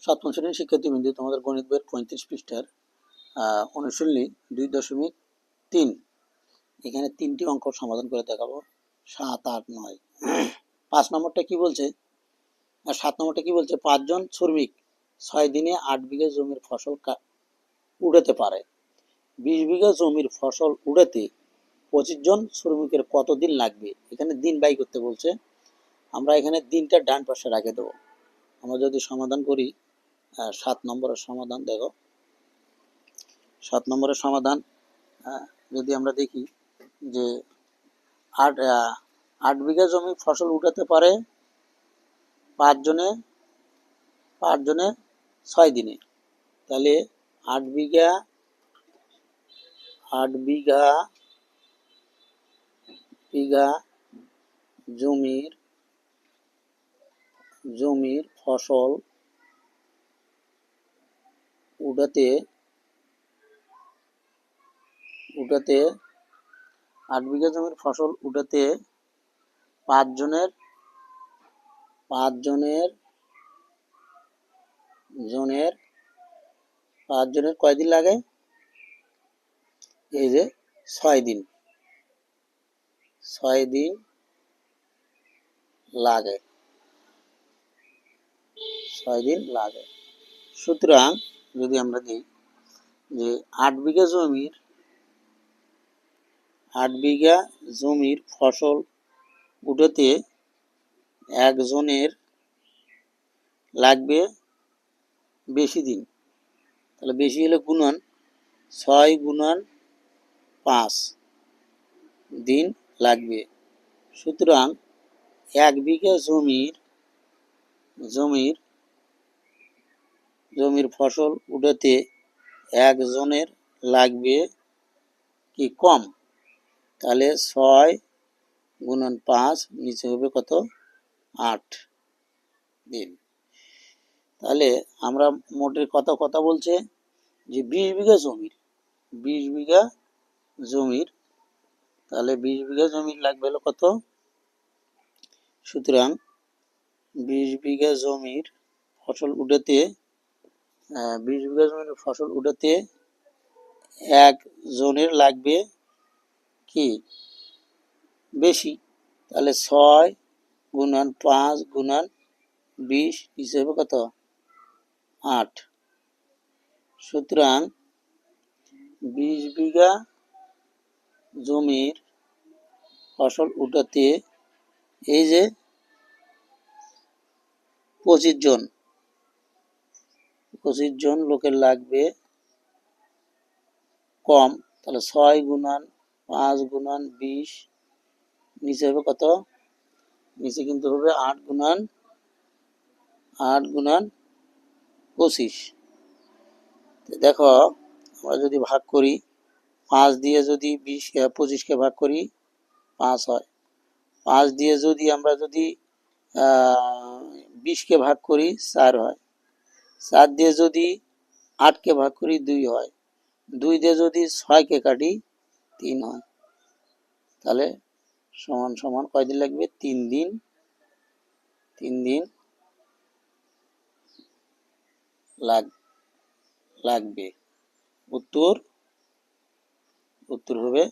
সপ্তম শ্রেণীর শিক্ষার্থীবৃন্দ, তোমাদের গণিত বইয়ের 35 পৃষ্ঠার অনুশীলনী 2.3 এখানে 3টি অঙ্ক সমাধান করে দেখাবো। 7, 8, 9। 5 নম্বরটা কি বলছে, 7 নম্বরটা কি বলছে? 5 জন শ্রমিক 6 দিনে 8 বিঘা জমির ফসল উড়াতে পারে। 20 বিঘা জমির ফসল উড়াতে 25 জন শ্রমিকের কত দিন লাগবে? এখানে দিন বাই করতে বলছে। আমরা এখানে দিনটা ডান পাশে রেখে দেবো। আমরা যদি সমাধান করি, 7 নম্বরের সমাধান দেখো। 7 নম্বরের সমাধান যদি আমরা দেখি যে 8 বিঘা জমি ফসল উঠাতে পারে 5 জনে 6 দিনে। তাহলে 8 বিঘা জমির ফসল উঠাতে 8 বিঘা জমির ফসল উঠাতে 5 জনের কয়দিন লাগে? এই যে 6 দিন লাগে। 6 দিন লাগে। সুতরাং যদি আমরা দিই যে 8 বিঘা জমির ফসল উঠাতে একজনের লাগবে বেশি দিন। তাহলে বেশি হলে গুণন 6 গুণন 5 দিন লাগবে। সুতরাং 1 বিঘা জমির ফসল উঠাতে একজনের লাগবে কি কম? তাহলে 6 গুণন 5 নিচে হবে কত? 8 দিন। তাহলে আমরা মোটের কথা বলছে যে 20 বিঘা জমির তাহলে 20 বিঘা জমির লাগবে হলো কত? সুতরাং 20 বিঘা জমির ফসল উঠাতে 20 বিঘা জমির ফসল উঠাতে একজনের লাগবে কি বেশি। তাহলে 6 গুণন 5 গুণন 20 হিসেবে কত? 8। সুতরাং 20 বিঘা জমির ফসল উঠাতে এই যে 25 জন লোকের লাগবে কম। তাহলে 6 গুণন 5 গুণন 20 নিচে হবে কত? নিচে কিন্তু হবে 8 গুণন 25। দেখো আমরা যদি ভাগ করি, 5 দিয়ে যদি 25কে ভাগ করি 5 হয়। 5 দিয়ে যদি আমরা 20কে ভাগ করি 4 হয়। 4 দিয়ে যদি 8কে ভাগ করি 2 হয়। 2 দিয়ে যদি 6কে কাটি 3 হয়। তাহলে সমান কয়দিন লাগবে? 3 দিন লাগবে। উত্তর হবে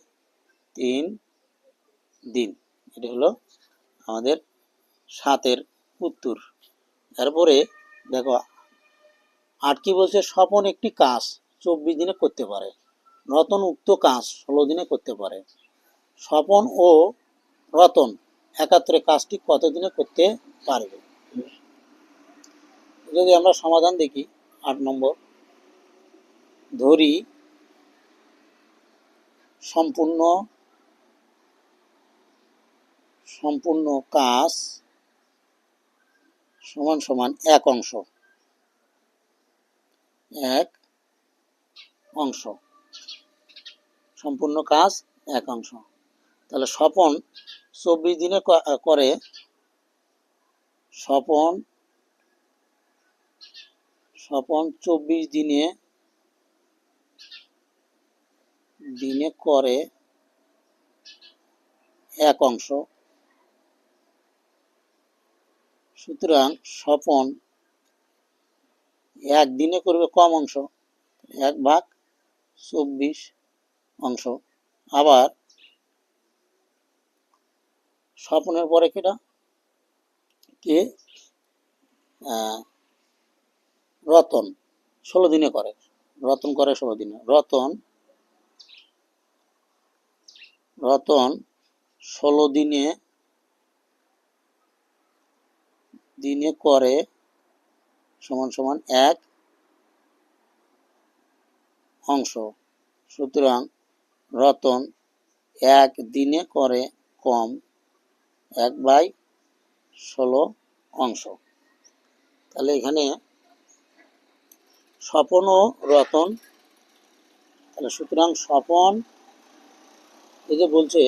3 দিন। এটা হলো আমাদের 7-এর উত্তর। তারপরে দেখো 8 কি বলছে? স্বপন একটি কাজ 24 দিনে করতে পারে, রতন উক্ত কাজ 16 দিনে করতে পারে। স্বপন ও রতন একাত্তরে কাজটি কত দিনে করতে পারবে? যদি আমরা সমাধান দেখি, 8 নম্বর ধরি সম্পূর্ণ কাজ সমান এক অংশ। সম্পূর্ণ কাজ এক অংশ। তাহলে স্বপন 24 দিনে করে। স্বপন 24 দিনে করে এক অংশ। সুতরাং স্বপন একদিনে করবে কম অংশ, 1/24 অংশ। আবার স্বপনের পরে কেটা কে রতন 16 দিনে করে, রতন করে 16 দিনে। রতন 16 দিনে করে সমান সমান 1 অংশ। সুতরাং রতন 1 দিনে করে কম 1/16 অংশ। তাহলে এখানে স্বপন ও রতন, তাহলে সুতরাং স্বপন এই যে বলছে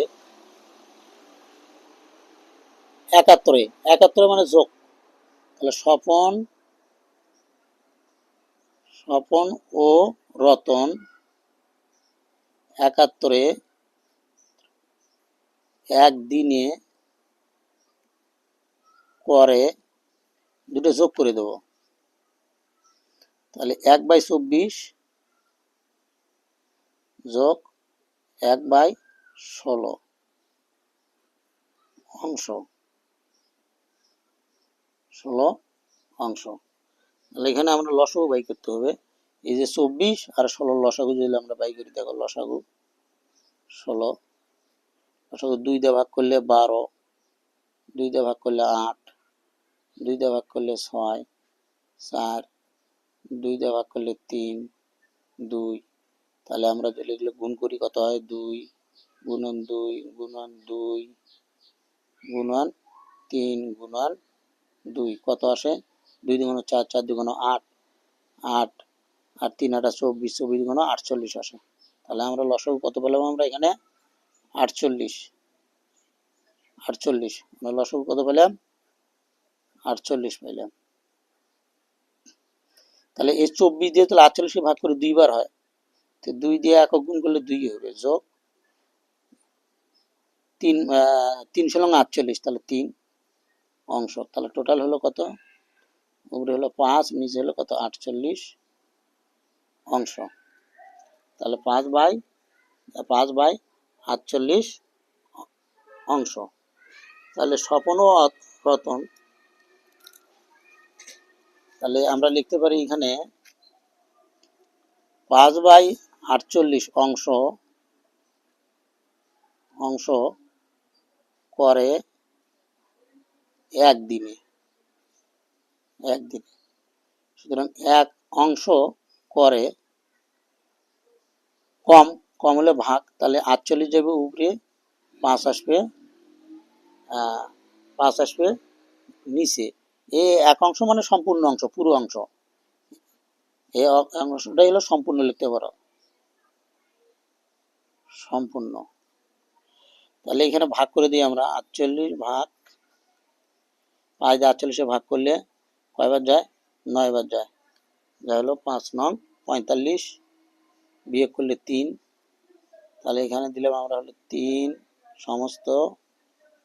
71, 71 মানে যোগ, তাহলে স্বপন ও রতন 71 একদিনে করে, দুটো যোগ করে দেব, তাহলে 1/24 যোগ 1/16 অংশ, 16 অংশ। তাহলে এখানে আমরা লসাগু বাই করতে হবে। এই যে 24 আর 16 লসাগু যদি আমরা বাই করি, দেখো লসাগু 16, লসাগু 2 দিয়ে ভাগ করলে 12, 2 দিয়ে ভাগ করলে 8, 2 দিয়ে ভাগ করলে 6, 4, 2 দিয়ে ভাগ করলে 3, 2। তাহলে আমরা যদি এগুলো গুণ করি কত হয়, 2 গুণন 2 গুণন 2 গুণন 3 গুণন 2 কত আসে, 2 দুগুণ 4, 4 দুগুণ 8, 8 আর 3 8 24, 24 দুগুণ 48 আসে। তাহলে আমরা লসাগু কত পেলাম, আমরা এখানে 48, আমরা লসাগু কত পেলাম, 48 পেলাম। তাহলে এই 24 দিয়ে তাহলে 48 ভাগ করে 2 বার হয়, তো 2 দিয়ে একক গুণ করলে 2 হবে, যোগ 3 3 48, তাহলে 3 অংশ। তাহলে টোটাল হলো কত, উপরে হলো 5, নিচে হলো কত 48 অংশ। তাহলে 5/48 অংশ। তাহলে স্বপন ও রতন, তাহলে আমরা লিখতে পারি এখানে 5/48 অংশ করে একদিনে, সুতরাং 1 অংশ করে কম, কম হলে ভাগ, তাহলে 48 যাবে উপরে, 5 আসবে 5 আসবে নিচে। এ 1 অংশ মানে সম্পূর্ণ অংশ, পুরো অংশ, এই অংশটাই হলো সম্পূর্ণ, লিখতে পারো সম্পূর্ণ। তাহলে এখানে ভাগ করে দিই আমরা, 48 ভাগ 5 দিয়ে 48 ভাগ করলে কয়বার যায়, 9 বার যায়, যা হলো 5 নং 45, বিয়োগ করলে 3, তাহলে এখানে দিলাম আমরা হলো 3 সমস্ত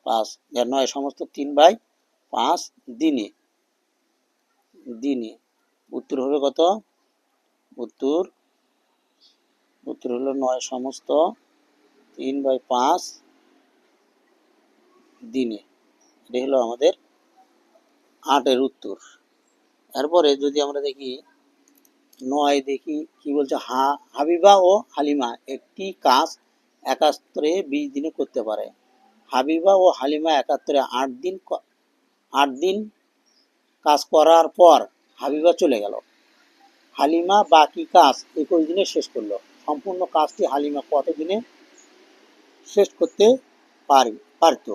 5, 9 সমস্ত 3/5 দিনে, উত্তর হবে কত, উত্তর হলো 9 সমস্ত 3/5 দিনে। এটা হলো আমাদের 8-এর উত্তর। এরপরে যদি আমরা দেখি 9 দেখি কি বলছে, হাবিবা ও হালিমা একটি কাজ একাত্তরে 20 দিনে করতে পারে। হাবিবা ও হালিমা একাত্তরে 8 দিন কাজ করার পর হাবিবা চলে গেল, হালিমা বাকি কাজ 21 দিনে শেষ করলো। সম্পূর্ণ কাজটি হালিমা কত দিনে শেষ করতে পারত।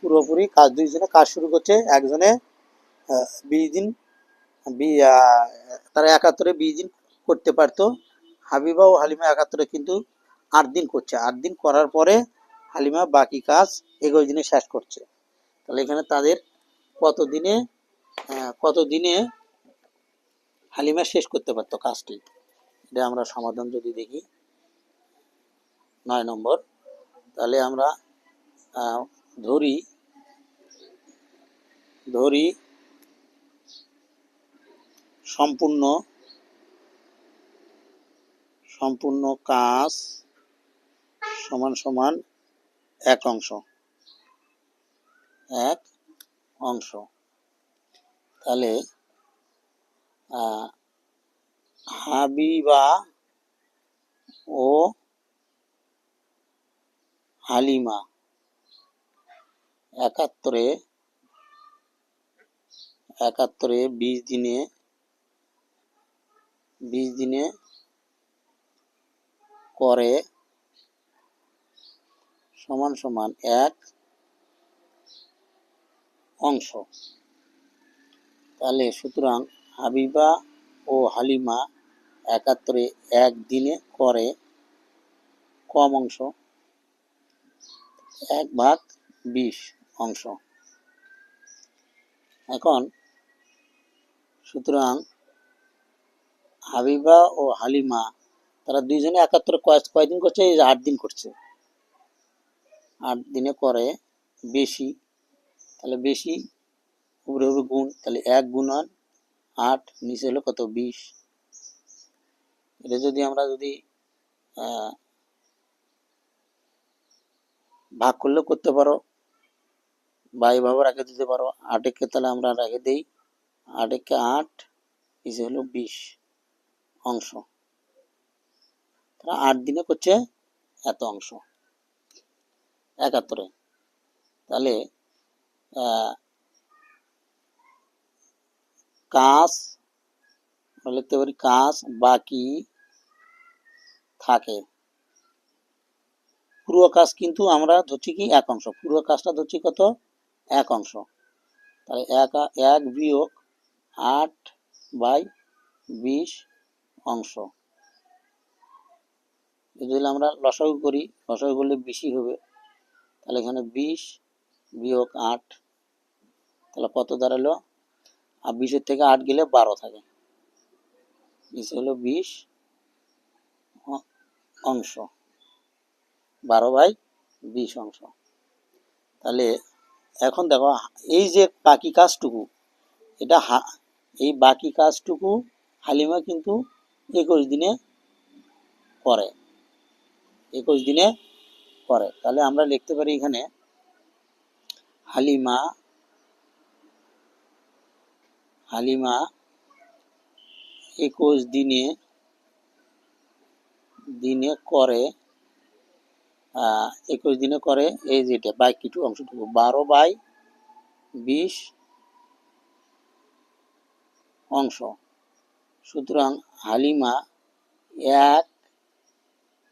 পুরোপুরি কাজ, দুইজনে কাজ শুরু করছে, একজনে 20 দিন, তারা 71-এ 20 দিন করতে পারতো। হাবিবা ও হালিমা 71-এ কিন্তু 8 দিন করছে, 8 দিন করার পরে হালিমা বাকি কাজ 21 দিনে শেষ করছে। তাহলে এখানে তাদের কত দিনে হালিমা শেষ করতে পারতো কাজটি, এটা আমরা সমাধান যদি দেখি 9 নম্বর। তাহলে আমরা ধরি সম্পূর্ণ সম্পূর্ণ কাজ সমান সমান এক অংশ, এক অংশ। তাহলে হাবিবা ও হালিমা একাত্তরে 20 দিনে করে সমান সমান এক অংশ। তাহলে সুতরাং হাবিবা ও হালিমা একাত্তরে একদিনে করে কম অংশ, 1/20 অংশ। এখন সুতরাং হাবিবা ও হালিমা তারা দুইজনে একাত্তরে কয়দিন করছে? এই যে 8 দিন করছে। 8 দিনে করে বেশি, তাহলে বেশি উপরে হবে গুণ, তাহলে 1 গুণন 8, নিচে হলো কত? 20। এটা যদি আমরা ভাগ করলেও করতে পারো বা এইভাবে রেখে দিতে পারো। 8 কে তাহলে আমরা রেখে দিই, 8 কে 8, নিচে হলো 20 অংশ। 8 দিনে করছে এত অংশ একাত্তরে। তাহলে কাজ লিখতে পারি, কাজ বাকি থাকে। পুরো কাজ কিন্তু আমরা ধরছি কি এক অংশ, পুরো কাজটা ধরছি কত? এক অংশ। তাহলে 1 বিয়োগ 8/20 অংশ। যদি আমরা লসাগু করি, লসাগু করলে বেশি হবে, তাহলে এখানে 20 বিয়োগ 8, তাহলে কত দাঁড়ালো? আর 20 থেকে 8 গেলে 12 থাকে, নিচে হলো 20 অংশ, 12/20 অংশ। তাহলে এখন দেখো এই যে বাকি কাজটুকু, এটা এই বাকি কাজটুকু হালিমা কিন্তু 21 দিনে করে, 21 দিনে করে। তাহলে আমরা লিখতে পারি এখানে হালিমা 21 দিনে করে 21 দিনে করে এই যেটা বাকিটুকু অংশটুকু 12/20 অংশ। সুতরাং হালিমা এক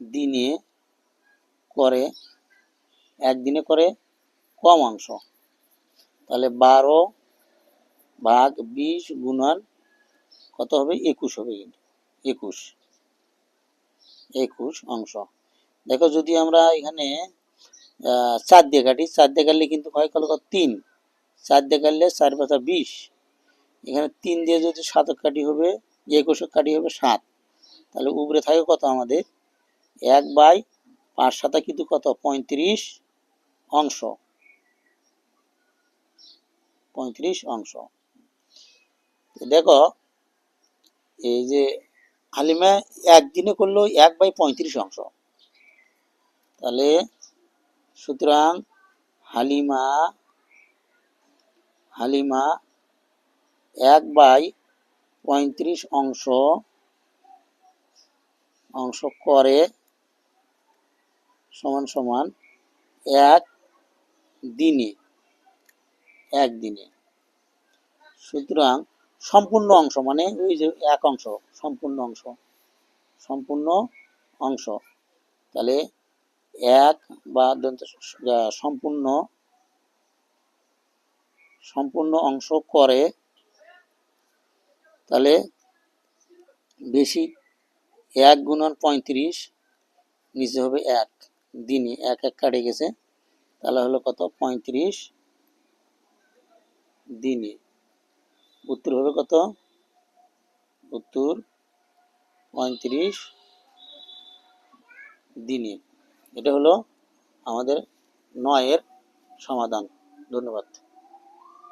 দিনে করে কম অংশ। তাহলে 12/20 গুণন কত হবে? 21 হবে, 21 অংশ। দেখো যদি আমরা এখানে 4 দিয়ে কাটি, 4 দিয়ে কাটলে কিন্তু হয় কত? 3। 4 দিয়ে কাটলে 4 × 5 = 20। এখানে 3 দিয়ে যদি 7 কাটি হবে, 21 কাটি হবে 7। তাহলে উপরে থাকে কত আমাদের? 1/5 7 কিন্তু কত? 35 অংশ, 35 অংশ। দেখো এই যে হালিমা একদিনে করলো 1/35 অংশ। তাহলে সুতরাং হালিমা 1/35 অংশ করে সমান সমান একদিনে। সুতরাং সম্পূর্ণ অংশ মানে ওই যে এক অংশ, সম্পূর্ণ অংশ। তাহলে এক বা সম্পূর্ণ অংশ করে, তাহলে বেশি 1 গুণন 35, নিচে হবে 1 দিনে, 1 কাটে গেছে, তাহলে হলো কত? 35 দিনে। উত্তর হবে কত? উত্তর 35 দিনে। এটা হলো আমাদের 9 এর সমাধান। ধন্যবাদ।